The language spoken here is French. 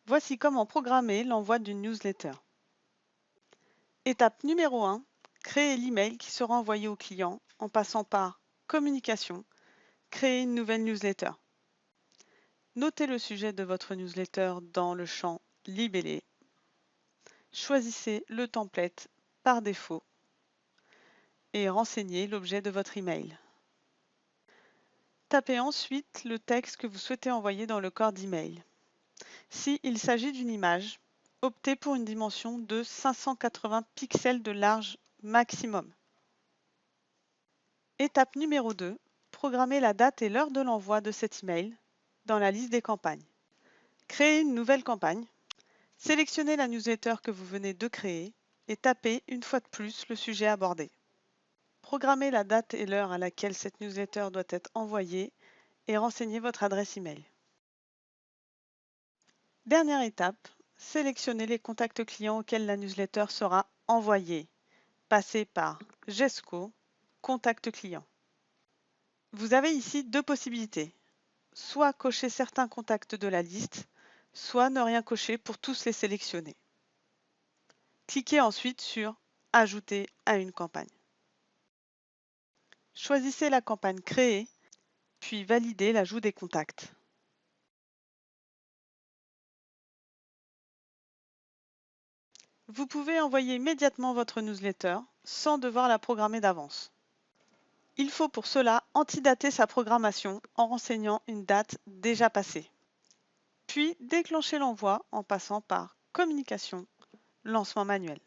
Voici comment programmer l'envoi d'une newsletter. Étape numéro 1, créer l'email qui sera envoyé au client en passant par Communication, créer une nouvelle newsletter. Notez le sujet de votre newsletter dans le champ Libellé. Choisissez le template par défaut et renseignez l'objet de votre email. Tapez ensuite le texte que vous souhaitez envoyer dans le corps d'email. S'il s'agit d'une image, optez pour une dimension de 580 pixels de large maximum. Étape numéro 2, programmez la date et l'heure de l'envoi de cet email dans la liste des campagnes. Créez une nouvelle campagne. Sélectionnez la newsletter que vous venez de créer et tapez une fois de plus le sujet abordé. Programmez la date et l'heure à laquelle cette newsletter doit être envoyée et renseignez votre adresse email. Dernière étape, sélectionnez les contacts clients auxquels la newsletter sera envoyée. Passez par GESCO, Contact client. Vous avez ici deux possibilités. Soit cocher certains contacts de la liste, soit ne rien cocher pour tous les sélectionner. Cliquez ensuite sur « Ajouter à une campagne ». Choisissez la campagne créée, puis validez l'ajout des contacts. Vous pouvez envoyer immédiatement votre newsletter sans devoir la programmer d'avance. Il faut pour cela antidater sa programmation en renseignant une date déjà passée. Puis déclencher l'envoi en passant par Communication, lancement manuel.